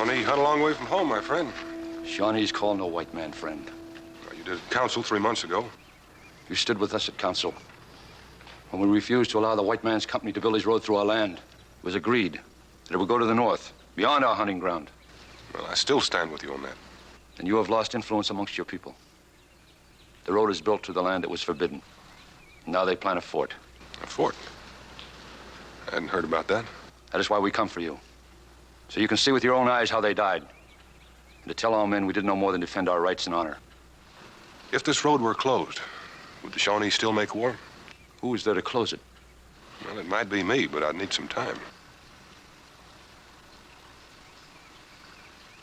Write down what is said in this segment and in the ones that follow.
Shawnee, you hunt a long way from home, my friend. Shawnee's called no white man friend. Well, you did council 3 months ago. You stood with us at council. When we refused to allow the white man's company to build his road through our land, it was agreed that it would go to the north, beyond our hunting ground. Well, I still stand with you on that. And you have lost influence amongst your people. The road is built to the land that was forbidden. Now they plan a fort. A fort? I hadn't heard about that. That is why we come for you. So you can see with your own eyes how they died. And to tell our men we did no more than defend our rights and honor. If this road were closed, would the Shawnees still make war? Who is there to close it? Well, it might be me, but I'd need some time.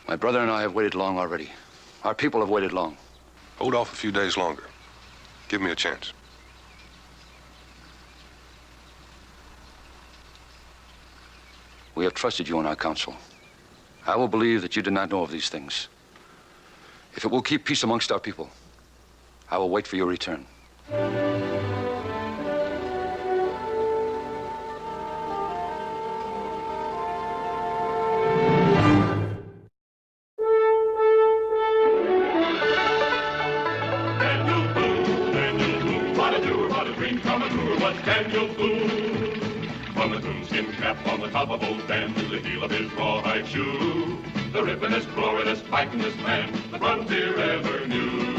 My brother and I have waited long already. Our people have waited long. Hold off a few days longer. Give me a chance. We have trusted you in our council. I will believe that you did not know of these things. If it will keep peace amongst our people, I will wait for your return. Top of old Dan to the heel of his rawhide shoe. The rippenest, roaringest, fightingest man the frontier ever knew.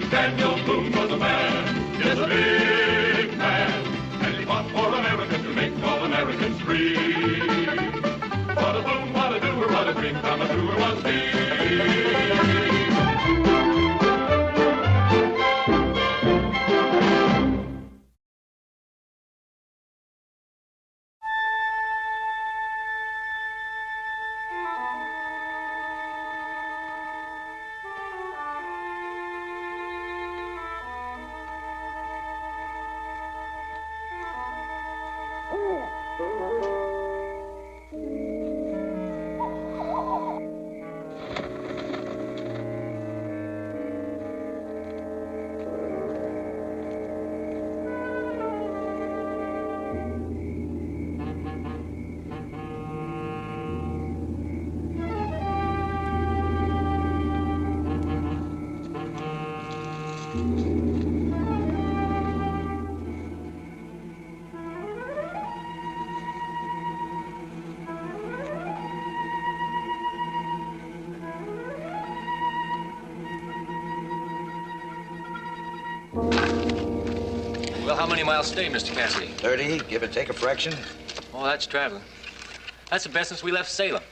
Daniel Boone was a man, yes, a big man, and he fought for America to make all Americans free. What a boom, what a doer, what a dream come true was he. Well, how many miles stay, Mr. Cassidy? 30, give or take a fraction. Oh, that's traveling. That's the best since we left Salem.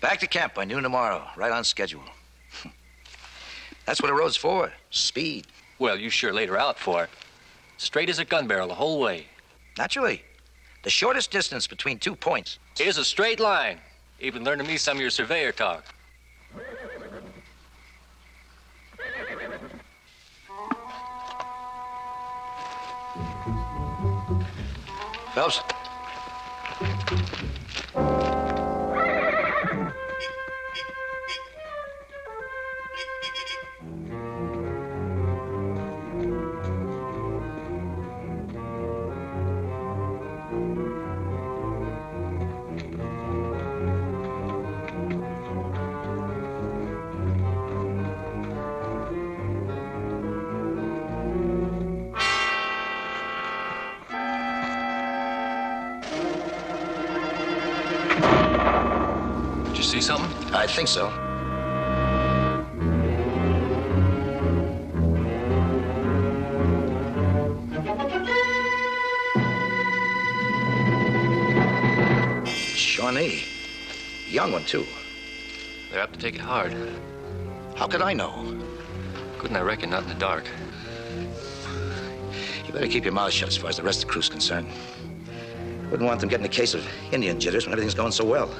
Back to camp by noon tomorrow, right on schedule. That's what a road's for, speed. Well, you sure laid her out for it. Straight as a gun barrel the whole way. Naturally. The shortest distance between 2 points. Is a straight line. Even learned to me some of your surveyor talk. Phelps? See something? I think so. Shawnee. Young one, too. They're apt to take it hard. How could I know? Couldn't I reckon, not in the dark. You better keep your mouth shut as far as the rest of the crew's concerned. Wouldn't want them getting a case of Indian jitters when everything's going so well.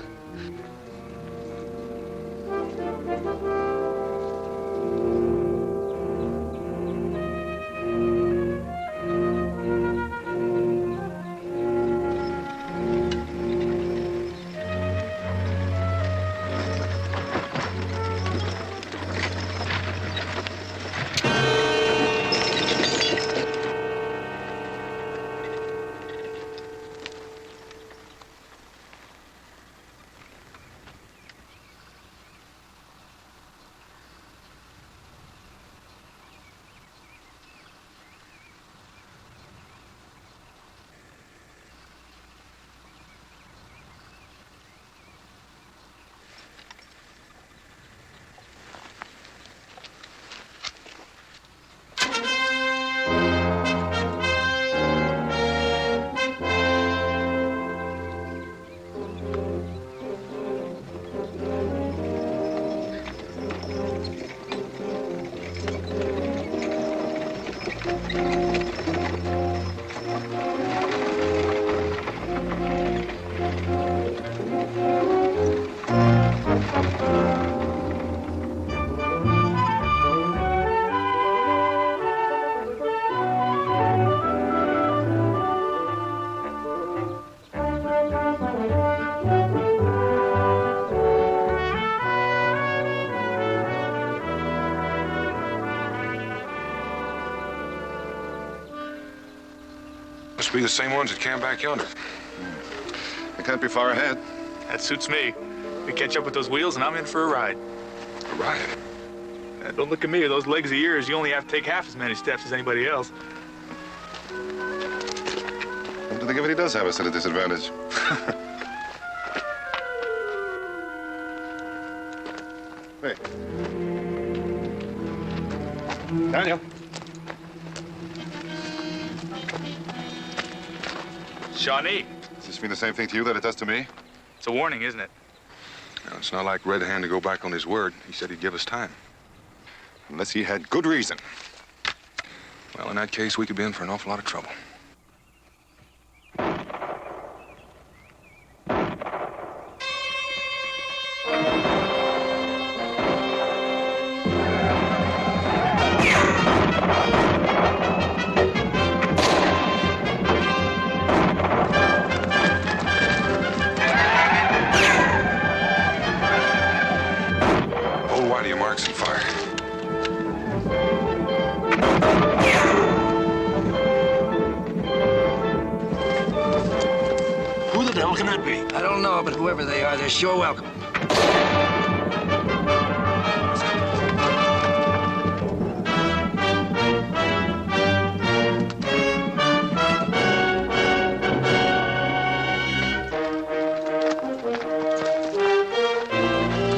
be the same ones that camped back yonder. They can't be far ahead. That suits me. We catch up with those wheels, and I'm in for a ride. A ride? Don't look at me. Those legs of yours, you only have to take half as many steps as anybody else. Come to think of it, he does have us at a disadvantage. Hey. Daniel. Shawnee, Does this mean the same thing to you that it does to me? it's a warning, isn't it? Now, it's not like Red Hand to go back on his word. He said he'd give us time. Unless he had good reason. Well, in that case, we could be in for an awful lot of trouble. Hold wide of your marks and fire. Who the devil can that be? I don't know, but whoever they are, they're sure welcome.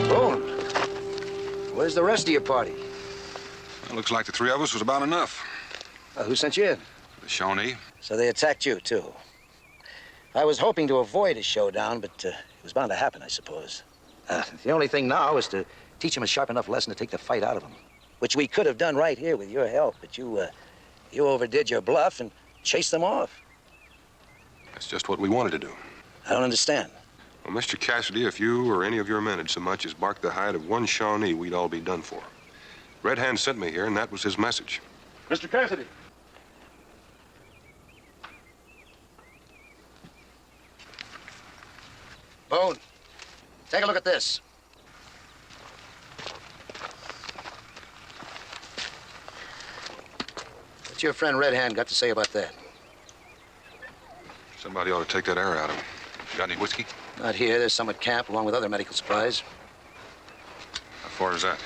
Boone, where's the rest of your party? It looks like the three of us was about enough. Who sent you in? The Shawnee. So they attacked you, too. I was hoping to avoid a showdown, but it was bound to happen, I suppose. The only thing now is to teach him a sharp enough lesson to take the fight out of him, which we could have done right here with your help, but you overdid your bluff and chased them off. That's just what we wanted to do. I don't understand. Well, Mr. Cassidy, if you or any of your men had so much as barked the hide of one Shawnee, we'd all be done for. Red Hand sent me here, and that was his message. Mr. Cassidy. Boone, take a look at this. What's your friend Red Hand got to say about that? Somebody ought to take that air out of him. Got any whiskey? Not here. There's some at camp, along with other medical supplies. How far is that?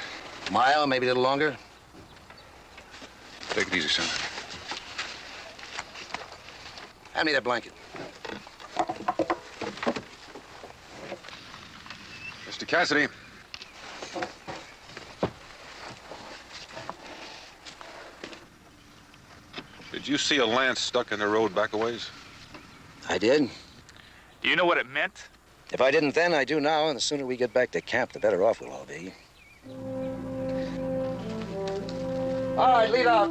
A mile, maybe a little longer. Take it easy, son. Hand me that blanket. Mr. Cassidy. Did you see a lance stuck in the road back a ways? I did. Do you know what it meant? If I didn't then, I do now, and the sooner we get back to camp, the better off we'll all be. All right, lead out.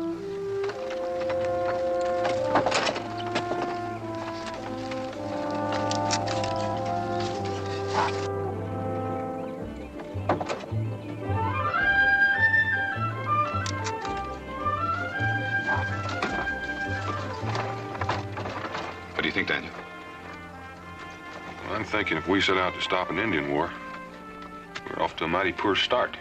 What do you think, Daniel? Well, I'm thinking if we set out to stop an Indian war, we're off to a mighty poor start.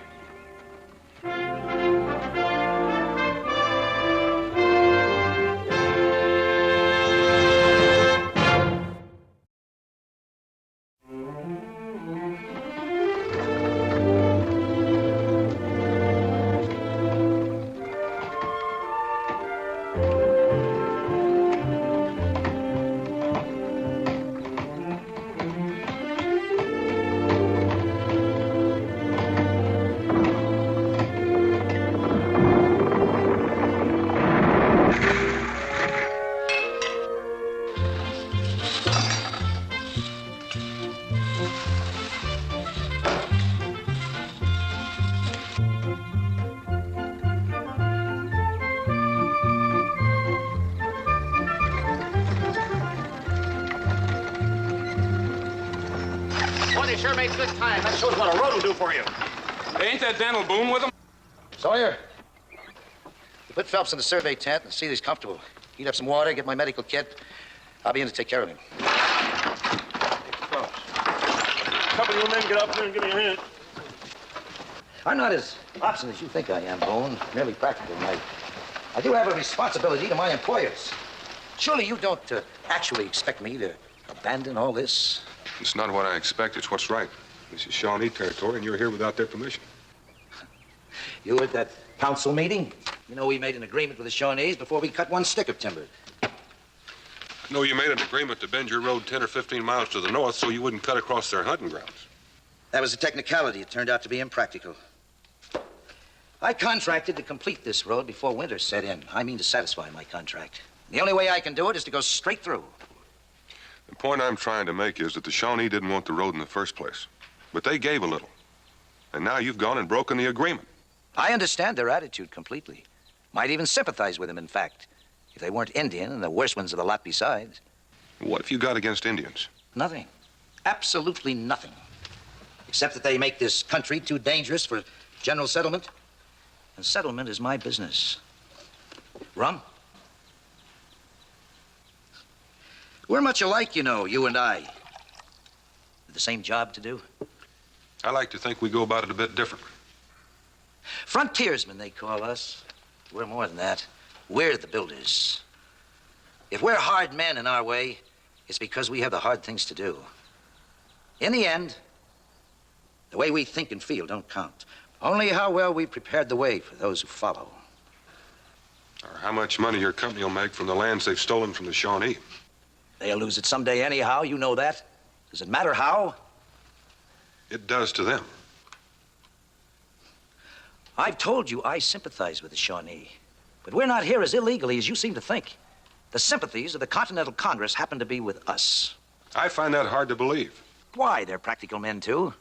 They sure made good time. That shows what a road will do for you. Ain't that Daniel Boone with him? Sawyer, you put Phelps in the survey tent and see that he's comfortable. Heat up some water, get my medical kit. I'll be in to take care of him. A couple of you men get up there and give me a hand. I'm not as obstinate as you think I am, Boone. Merely practical. I do have a responsibility to my employers. Surely you don't actually expect me to abandon all this? It's not what I expect. It's what's right. This is Shawnee territory, and you're here without their permission. You were at that council meeting? You know, we made an agreement with the Shawnees before we cut one stick of timber. No, you made an agreement to bend your road 10 or 15 miles to the north so you wouldn't cut across their hunting grounds. That was a technicality. It turned out to be impractical. I contracted to complete this road before winter set in. I mean to satisfy my contract. The only way I can do it is to go straight through. The point I'm trying to make is that the Shawnee didn't want the road in the first place. But they gave a little. And now you've gone and broken the agreement. I understand their attitude completely. Might even sympathize with them, in fact. If they weren't Indian and the worst ones of the lot besides. What have you got against Indians? Nothing. Absolutely nothing. Except that they make this country too dangerous for general settlement. And settlement is my business. Rum? We're much alike, you know, you and I. With the same job to do. I like to think we go about it a bit different. Frontiersmen, they call us. We're more than that. We're the builders. If we're hard men in our way, it's because we have the hard things to do. In the end, the way we think and feel don't count. Only how well we've prepared the way for those who follow. Or how much money your company will make from the lands they've stolen from the Shawnee. They'll lose it someday anyhow, you know that. Does it matter how? It does to them. I've told you I sympathize with the Shawnee. But we're not here as illegally as you seem to think. The sympathies of the Continental Congress happen to be with us. I find that hard to believe. Why? They're practical men, too.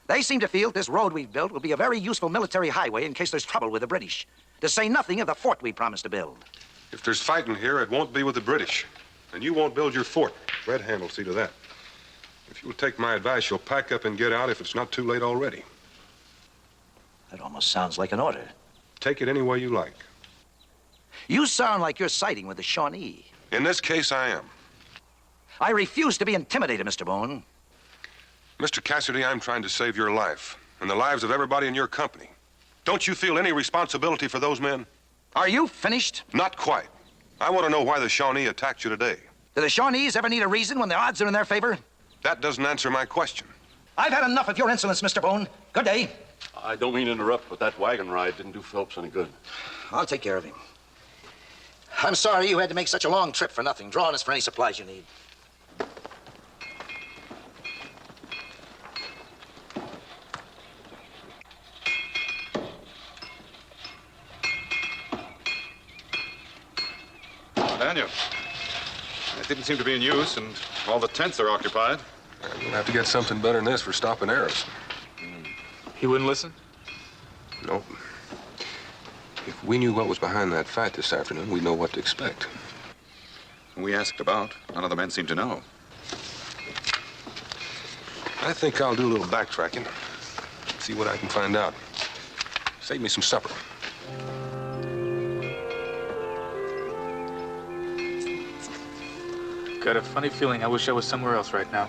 They seem to feel this road we've built will be a very useful military highway in case there's trouble with the British. To say nothing of the fort we promised to build. If there's fighting here, it won't be with the British. And you won't build your fort. Red Hand will see to that. If you'll take my advice, you'll pack up and get out if it's not too late already. That almost sounds like an order. Take it any way you like. You sound like you're siding with the Shawnee. In this case, I am. I refuse to be intimidated, Mr. Boone. Mr. Cassidy, I'm trying to save your life and the lives of everybody in your company. Don't you feel any responsibility for those men? Are you finished? Not quite. I want to know why the Shawnee attacked you today. Do the Shawnees ever need a reason when the odds are in their favor? That doesn't answer my question. I've had enough of your insolence, Mr. Boone. Good day. I don't mean to interrupt, but that wagon ride didn't do Phelps any good. I'll take care of him. I'm sorry you had to make such a long trip for nothing. Draw on us for any supplies you need. Daniel, it didn't seem to be in use, and all the tents are occupied. We'll have to get something better than this for stopping arrows. He wouldn't listen? Nope. If we knew what was behind that fight this afternoon, we'd know what to expect. We asked about. None of the men seem to know. I think I'll do a little backtracking. See what I can find out. Save me some supper. Got a funny feeling I wish I was somewhere else right now.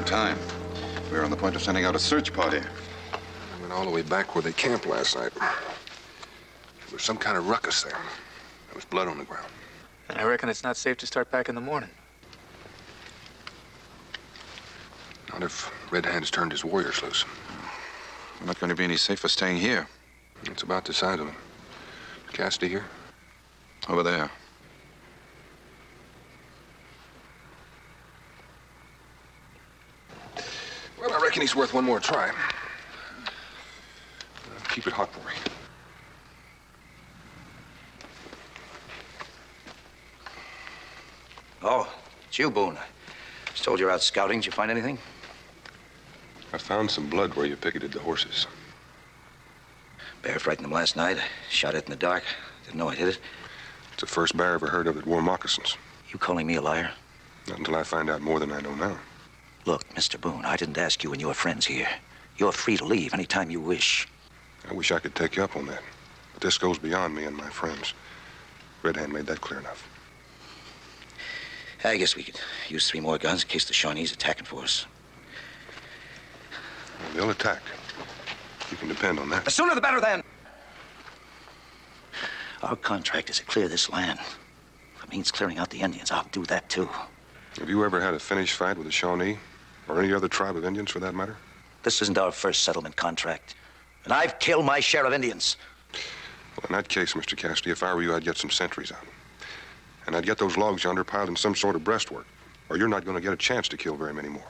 Time. We were on the point of sending out a search party. I went all the way back where they camped last night. There's some kind of ruckus there. There was blood on the ground. And I reckon it's not safe to start back in the morning. Not if Red Hand's turned his warriors loose. We're not going to be any safer staying here. It's about the size of him. Cassidy here? Over there. Well, I reckon he's worth one more try. Keep it hot for me. Oh, it's you, Boone. I was told you're out scouting. Did you find anything? I found some blood where you picketed the horses. Bear frightened them last night. I shot it in the dark. Didn't know I did it. It's the first bear I ever heard of that wore moccasins. You calling me a liar? Not until I find out more than I know now. Look, Mr. Boone, I didn't ask you and your friends here. You're free to leave anytime you wish. I wish I could take you up on that. But this goes beyond me and my friends. Red Hand made that clear enough. I guess we could use 3 more guns in case the Shawnees attacking for us. Well, they'll attack. You can depend on that. The sooner the better, then. Our contract is to clear this land. If it means clearing out the Indians, I'll do that, too. Have you ever had a finished fight with a Shawnee? Or any other tribe of Indians, for that matter? This isn't our first settlement contract. And I've killed my share of Indians. Well, in that case, Mr. Cassidy, if I were you, I'd get some sentries out. And I'd get those logs yonder piled in some sort of breastwork. Or you're not going to get a chance to kill very many more.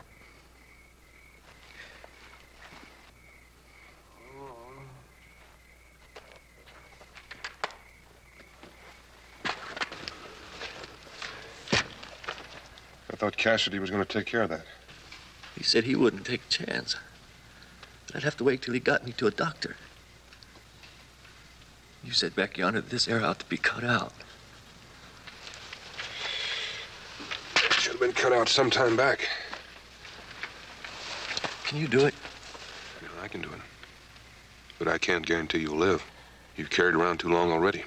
I thought Cassidy was going to take care of that. He said he wouldn't take a chance. But I'd have to wait till he got me to a doctor. You said back yonder that this air ought to be cut out. It should have been cut out some time back. Can you do it? Yeah, I can do it. But I can't guarantee you'll live. You've carried around too long already.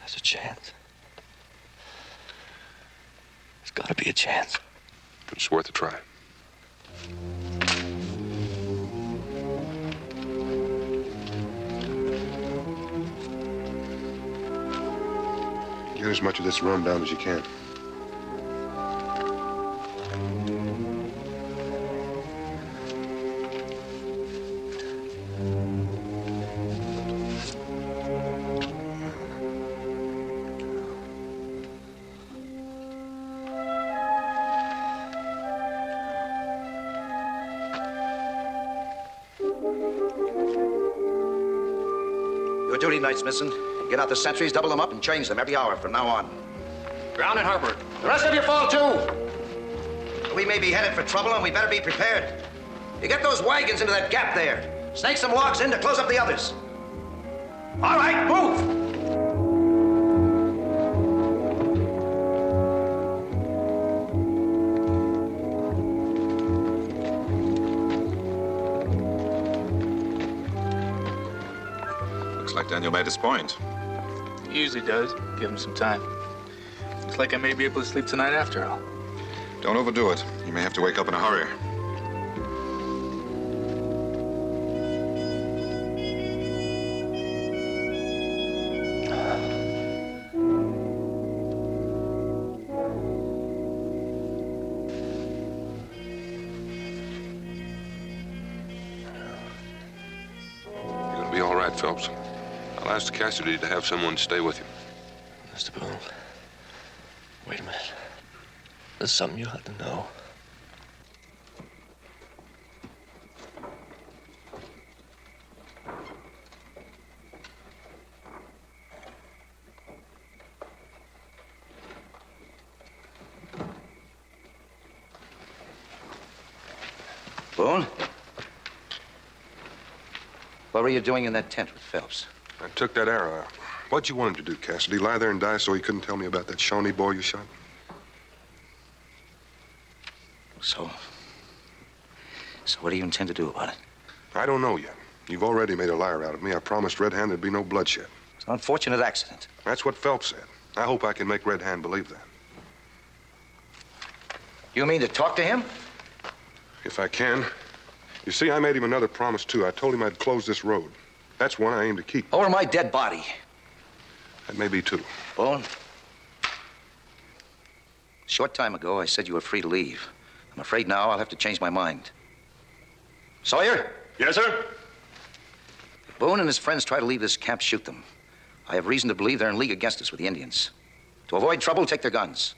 There's a chance. There's got to be a chance. It's worth a try. Get as much of this rum down as you can. Your duty night's missing. Get out the sentries, double them up, and change them every hour from now on. Brown and Harper. The rest of you fall, too. We may be headed for trouble, and we better be prepared. You get those wagons into that gap there. Snake some logs in to close up the others. All right, move! Looks like Daniel made his point. He usually does. Give him some time. Looks like I may be able to sleep tonight after all. Don't overdo it. You may have to wake up in a hurry. You're gonna be all right, Phelps. I'll ask Cassidy to have someone stay with you. Mr. Boone, wait a minute. There's something you have to know. Boone? What were you doing in that tent with Phelps? I took that arrow out. What'd you want him to do, Cassidy? Lie there and die so he couldn't tell me about that Shawnee boy you shot? So what do you intend to do about it? I don't know yet. You've already made a liar out of me. I promised Red Hand there'd be no bloodshed. It's an unfortunate accident. That's what Phelps said. I hope I can make Red Hand believe that. You mean to talk to him? If I can. You see, I made him another promise, too. I told him I'd close this road. That's one I aim to keep. Over my dead body. That may be too. Boone, a short time ago, I said you were free to leave. I'm afraid now I'll have to change my mind. Sawyer? Yes, sir? If Boone and his friends try to leave this camp, shoot them. I have reason to believe they're in league against us with the Indians. To avoid trouble, take their guns.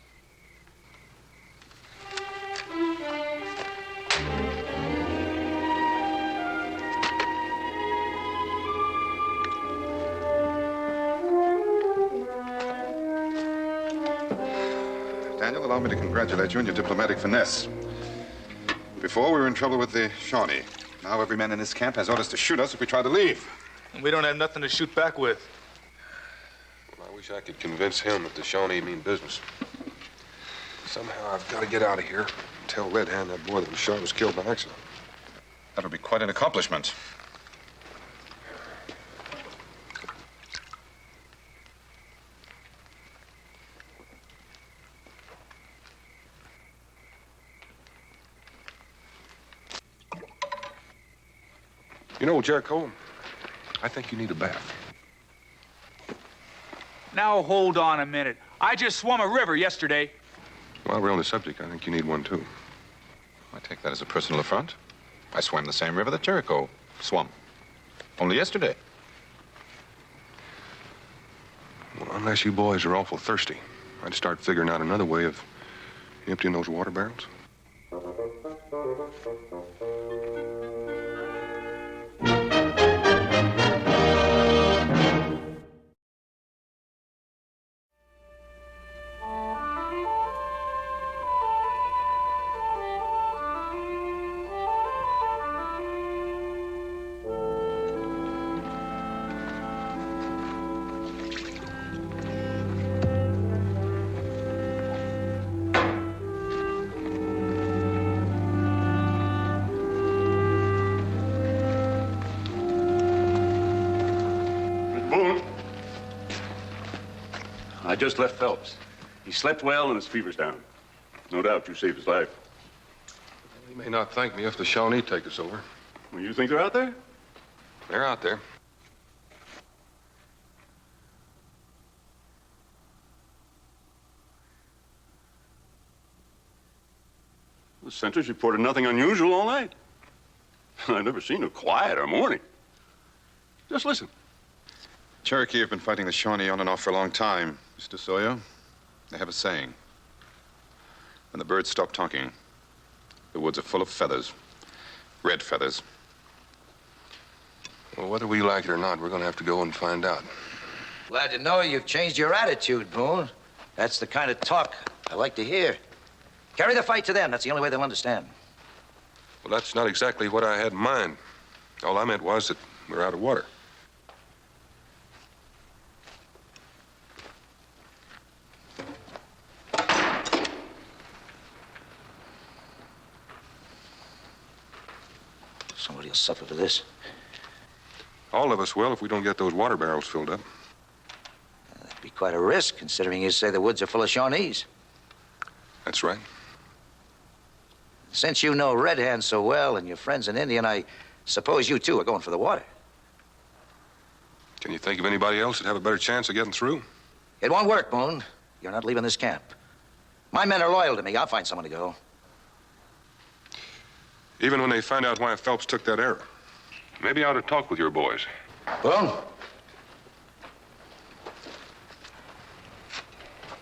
Daniel, allow me to congratulate you on your diplomatic finesse. Before, we were in trouble with the Shawnee. Now every man in this camp has orders to shoot us if we try to leave. And we don't have nothing to shoot back with. Well, I wish I could convince him that the Shawnee mean business. Somehow I've got to get out of here and tell Red Hand that boy that was shot was killed by accident. That would be quite an accomplishment. You know, Jericho, I think you need a bath. Now, hold on a minute. I just swum a river yesterday. While we're on the subject, I think you need one, too. I take that as a personal affront. I swam the same river that Jericho swum. Only yesterday. Well, unless you boys are awful thirsty, I'd start figuring out another way of emptying those water barrels. Boone. I just left Phelps. He slept well and his fever's down. No doubt you saved his life. He may not thank me if the Shawnee take us over. Well, you think they're out there? They're out there. The sentries reported nothing unusual all night. I've never seen a quieter morning. Just listen. Cherokee have been fighting the Shawnee on and off for a long time, Mr. Sawyer. They have a saying. When the birds stop talking, the woods are full of feathers. Red feathers. Well, whether we like it or not, we're going to have to go and find out. Glad to know you've changed your attitude, Boone. That's the kind of talk I like to hear. Carry the fight to them. That's the only way they'll understand. Well, that's not exactly what I had in mind. All I meant was that we're out of water. Somebody will suffer for this. All of us will if we don't get those water barrels filled up. That'd be quite a risk, considering you say the woods are full of Shawnees. That's right. Since you know Red Hand so well and your friend's an Indian, I suppose you, too, are going for the water. Can you think of anybody else that'd have a better chance of getting through? It won't work, Boone. You're not leaving this camp. My men are loyal to me. I'll find someone to go. Even when they find out why Phelps took that arrow. Maybe I ought to talk with your boys. Boone?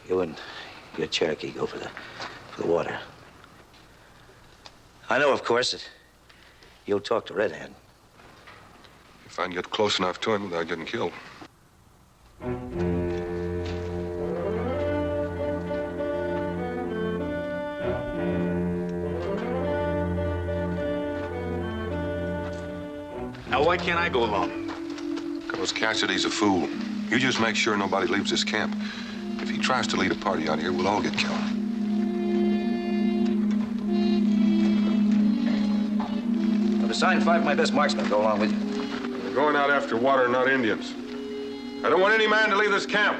You and your Cherokee go for the water. I know, of course, that you'll talk to Red Hand. If I can get close enough to him without getting killed. Now, why can't I go along? Because Cassidy's a fool. You just make sure nobody leaves this camp. If he tries to lead a party out here, we'll all get killed. I've assigned 5 of my best marksmen to go along with you. We're going out after water, not Indians. I don't want any man to leave this camp.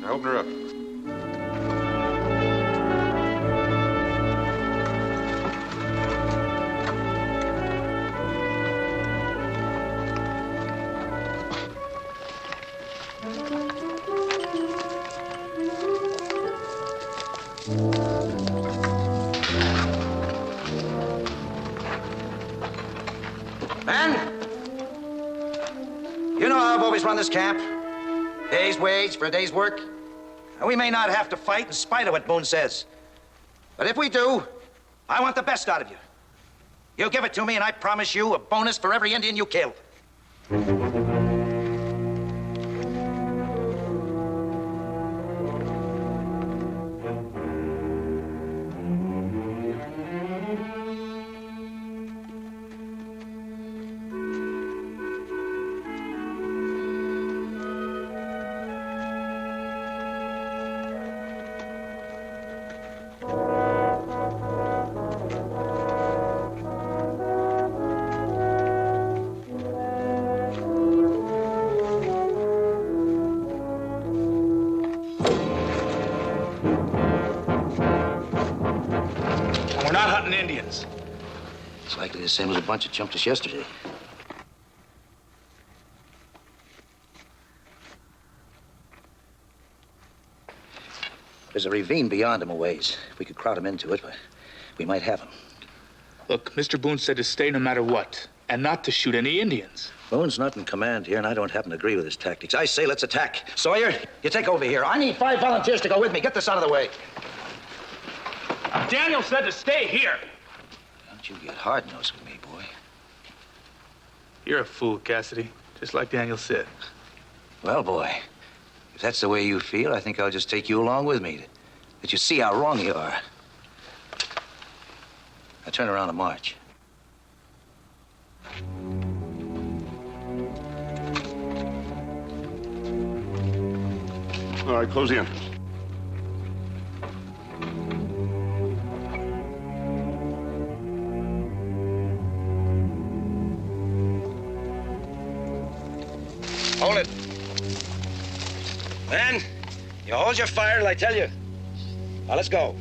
Now open her up. bonus camp, day's wage for a day's work. And we may not have to fight in spite of what Boone says. But if we do, I want the best out of you. You give it to me, and I promise you a bonus for every Indian you kill. We're not hunting Indians. It's likely the same as a bunch that jumped us yesterday. There's a ravine beyond him a ways. If we could crowd him into it, we might have him. Look, Mr. Boone said to stay no matter what, and not to shoot any Indians. Boone's not in command here, and I don't happen to agree with his tactics. I say let's attack. Sawyer, you take over here. I need 5 volunteers to go with me. Get this out of the way. Daniel said to stay here. Don't you get hard-nosed with me, boy. You're a fool, Cassidy, just like Daniel said. Well, boy, if that's the way you feel, I think I'll just take you along with me. That you see how wrong you are. Now turn around and march. All right, close the entrance. Hold it. Man, you hold your fire till I tell you. Now, let's go.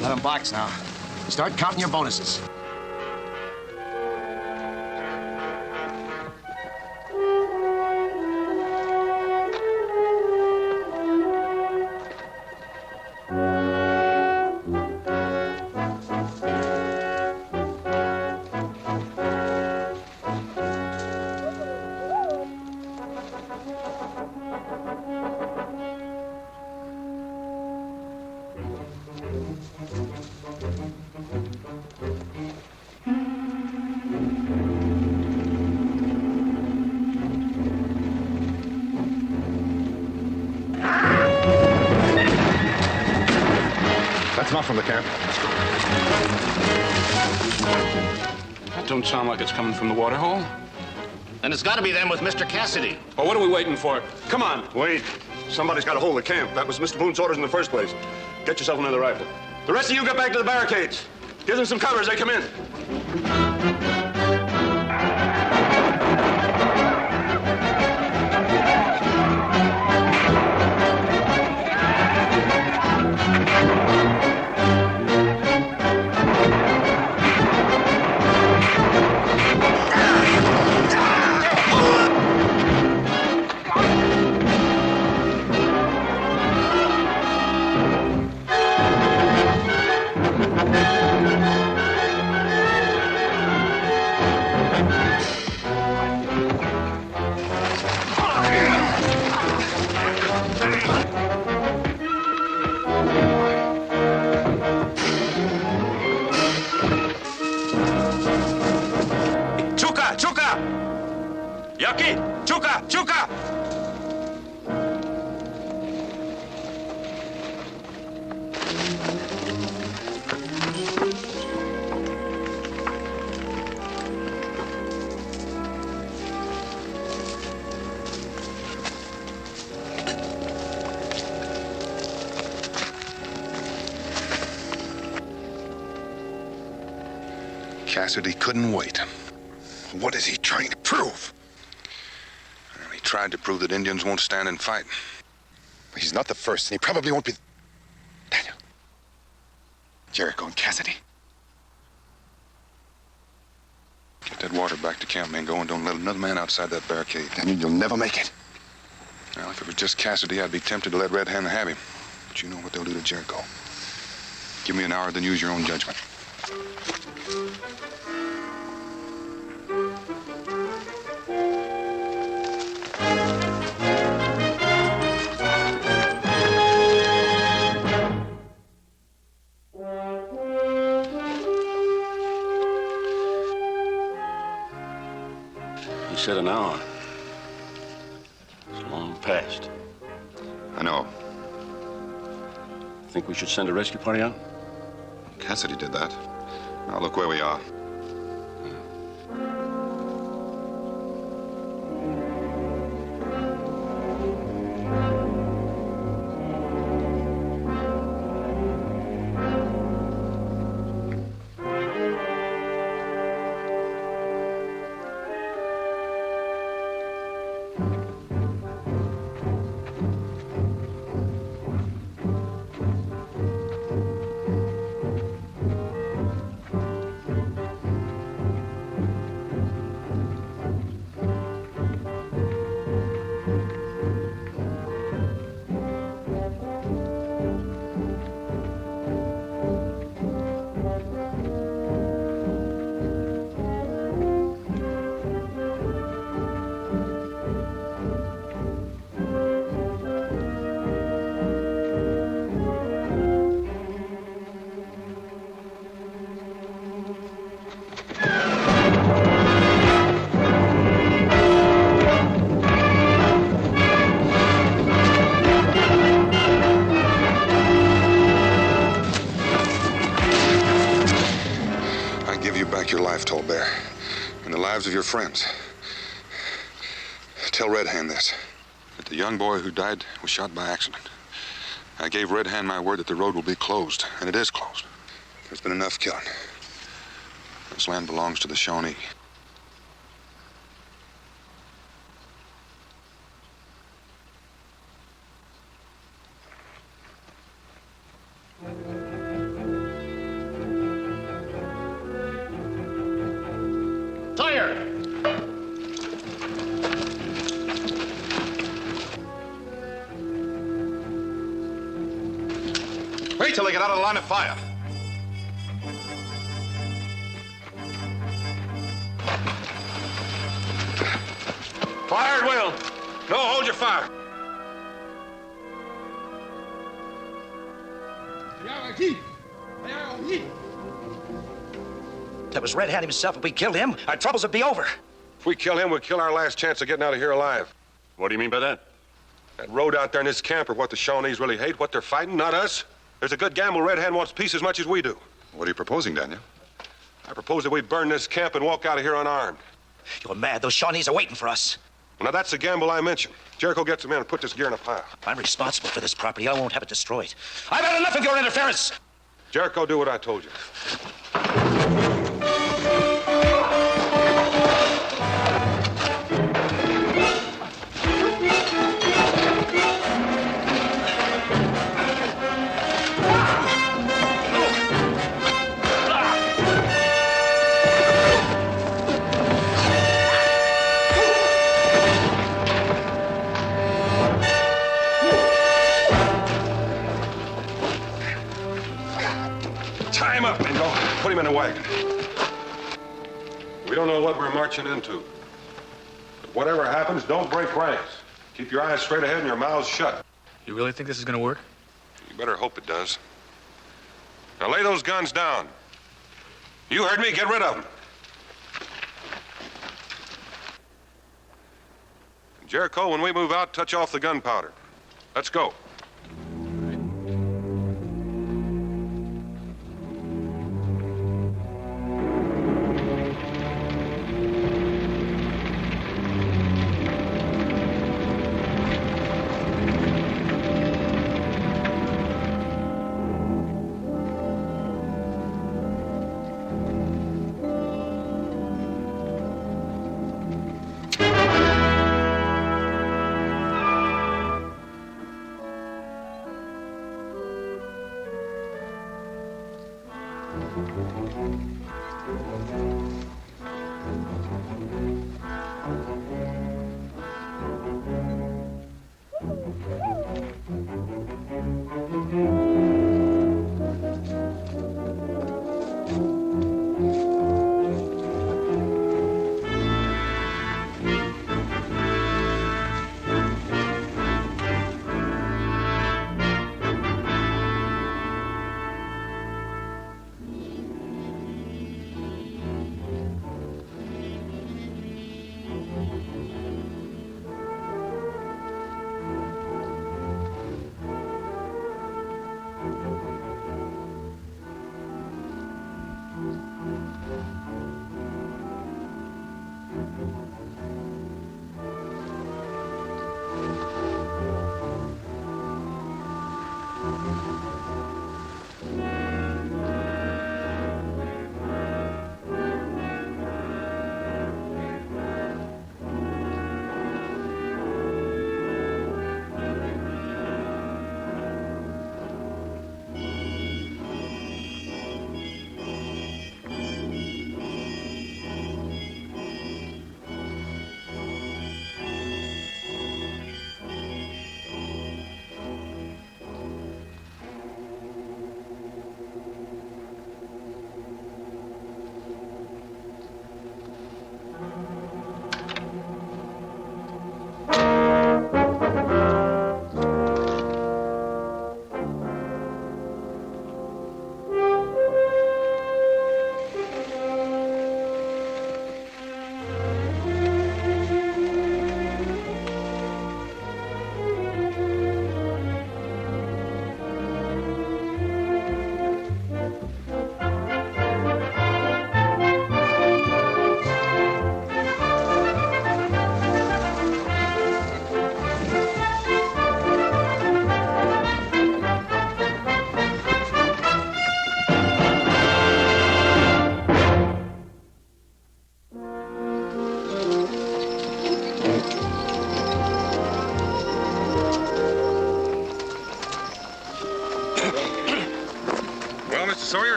Let them box now. Start counting your bonuses. That's not from the camp. That don't sound like it's coming from the water hole. Then it's got to be them with Mr. Cassidy. Well, what are we waiting for? Come on. Wait. Somebody's got a hold of the camp. That was Mr. Boone's orders in the first place. Get yourself another rifle. The rest of you get back to the barricades. Give them some cover as they come in. Yaki! Chuka! Chuka! Cassidy couldn't wait. What is he trying to prove? Well, he tried to prove that Indians won't stand and fight. He's not the first, and he probably won't be... Daniel. Jericho and Cassidy. Get that water back to Camp Mingo and don't let another man outside that barricade. Daniel, you'll never make it. Well, if it was just Cassidy, I'd be tempted to let Red Hand have him. But you know what they'll do to Jericho. Give me an hour, then use your own judgment. He said an hour. It's long past. I know. Think we should send a rescue party out? Cassidy did that. Now look where we are. Your life, Tall Bear, and the lives of your friends. Tell Red Hand this, that the young boy who died was shot by accident. I gave Red Hand my word that the road will be closed, and it is closed. There's been enough killing. This land belongs to the Shawnee. Wait till they get out of the line of fire. Fire at will. No, hold your fire. That was Red Hand himself. If we killed him, our troubles would be over. If we kill him, we'll kill our last chance of getting out of here alive. What do you mean by that? That road out there in this camp are what the Shawnees really hate, what they're fighting, not us. There's a good gamble Red Hand wants peace as much as we do. What are you proposing, Daniel? I propose that we burn this camp and walk out of here unarmed. You're mad. Those Shawnees are waiting for us. Well, now, that's the gamble I mentioned. Jericho gets them in and put this gear in a pile. I'm responsible for this property. I won't have it destroyed. I've had enough of your interference. Jericho, do what I told you. Tie him up and go put him in a wagon. We don't know what we're marching into. But whatever happens, don't break ranks. Keep your eyes straight ahead and your mouths shut. You really think this is gonna work? You better hope it does. Now lay those guns down. You heard me, get rid of them. Jericho, when we move out, touch off the gunpowder. Let's go.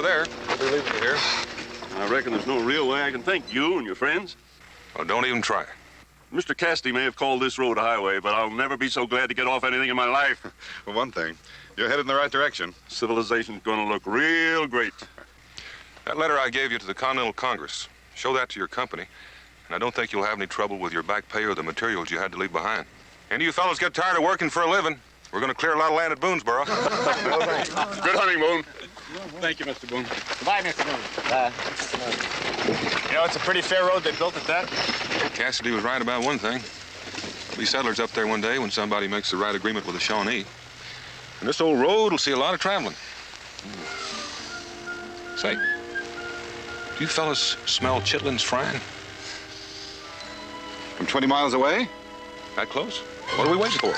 over there. We'll be leaving you here. I reckon there's no real way I can thank you and your friends. Well, don't even try. Mr. Cassidy may have called this road a highway, but I'll never be so glad to get off anything in my life. For one thing, you're headed in the right direction. Civilization's gonna look real great. That letter I gave you to the Continental Congress, show that to your company, and I don't think you'll have any trouble with your back pay or the materials you had to leave behind. Any of you fellows get tired of working for a living, we're going to clear a lot of land at Boonesboro. No, thanks. Good hunting, Boone. Thank you, Mr. Boone. Goodbye, Mr. Boone. You know, it's a pretty fair road they built at that. Cassidy was right about one thing. There'll be settlers up there one day when somebody makes the right agreement with a Shawnee. And this old road will see a lot of traveling. Say, do you fellas smell chitlins frying? From 20 miles away? That close? What are we waiting for?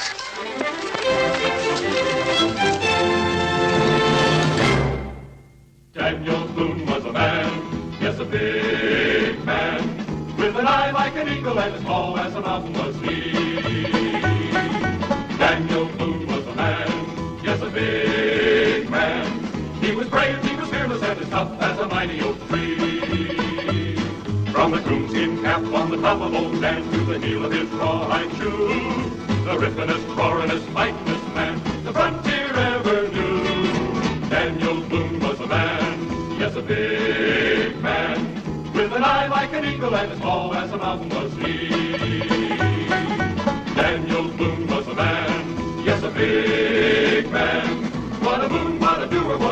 Daniel Boone was a man, yes, a big man, with an eye like an eagle and as tall as a mountain was he. Daniel Boone was a man, yes, a big man. He was brave, he was fearless, and as tough as a mighty oak tree. From the coonskin cap on the top of old Dan to the heel of his rawhide shoe, the rippenest, roaringest, fightingest man the frontier ever knew. Daniel Boone was a man, yes, a big man, with an eye like an eagle and as tall as a mountain was he. Daniel Boone was a man, yes, a big man. What a Boone, what a doer, what